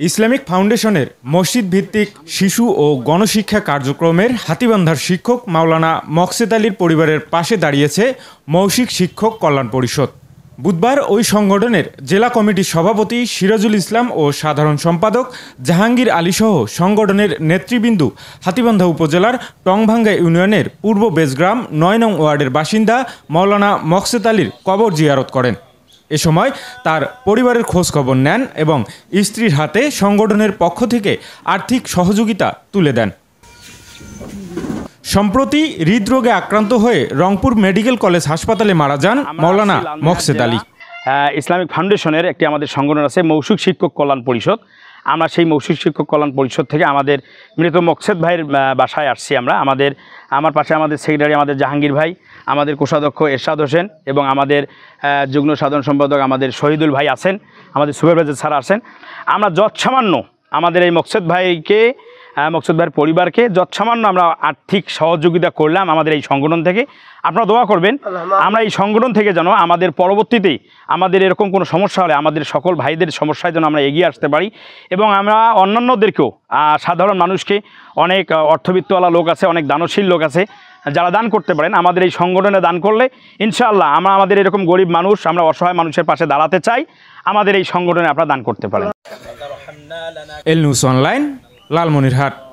Islamic ফাউন্ডেশনের মসজিদ ভিত্তিক শিশু ও গণশিক্ষা কার্যক্রমের হাতীবান্ধার শিক্ষক মাওলানা মকসেদ আলীর পরিবারের পাশে দাঁড়িয়েছে মৌখিক শিক্ষক কল্যাণ পরিষদ। বুধবার ওই সংগঠনের জেলা কমিটির সভাপতি সিরাজুল ইসলাম ও সাধারণ সম্পাদক জাহাঙ্গীর আলীসহ সংগঠনের নেতৃবৃন্দ হাতীবান্ধা উপজেলার টংভাঙ্গা ইউনিয়নের পূর্ব বেজগ্রাম ৯ নং ওয়ার্ডের বাসিন্দা মাওলানা মকসেদ আলীর কবর জিয়ারত করেন। এ সময় তার পরিবারের খোঁজ খবর নেন এবং স্ত্রীর হাতে সংগঠনের পক্ষ থেকে আর্থিক সহযোগিতা তুলে দেন। সম্প্রতি হৃদরোগে আক্রান্ত হয়ে রংপুর মেডিকেল কলেজ হাসপাতালে মারা যান মাওলানা মকসেদ আলী। ইসলামিক ফাউন্ডেশনের একটি আমাদের সংগঠন আছে মৌখিক শিক্ষক কল্যাণ পরিষদ। আমরা সেই মৌখিক শিক্ষক কল্যাণ পরিষদ থেকে আমাদের মৃত মকসেদ ভাইয়ের বাসায় আসছি। আমার পাশে আমাদের সেক্রেটারি আমাদের জাহাঙ্গীর ভাই, আমাদের কোষাধ্যক্ষ এরশাদ হোসেন এবং আমাদের যুগ্ম সাধারণ সম্পাদক আমাদের শহীদুল ভাই আছেন, আমাদের সুপারভাইজার স্যার আছেন। আমরা যৎসামান্য আমাদের এই মকসেদ ভাইয়ের পরিবারকে যৎসামান্য আমরা আর্থিক সহযোগিতা করলাম আমাদের এই সংগঠন থেকে। আপনারা দোয়া করবেন আমরা এই সংগঠন থেকে যেন আমাদের পরবর্তীতেই আমাদের এরকম কোনো সমস্যা হলে আমাদের সকল ভাইদের সমস্যায় যেন আমরা এগিয়ে আসতে পারি এবং আমরা অন্যান্যদেরকেও সাধারণ মানুষকে অনেক অর্থবিত্তওয়ালা লোক আছে, অনেক দানশীল লোক আছে যারা দান করতে পারেন। আমাদের এই সংগঠনে দান করলে ইনশাআল্লাহ আমাদের এরকম গরিব মানুষ, আমরা অসহায় মানুষের পাশে দাঁড়াতে চাই, আমাদের এই সংগঠনে আপনারা দান করতে পারেন। এল নিউজ অনলাইন, লালমনিরহাট।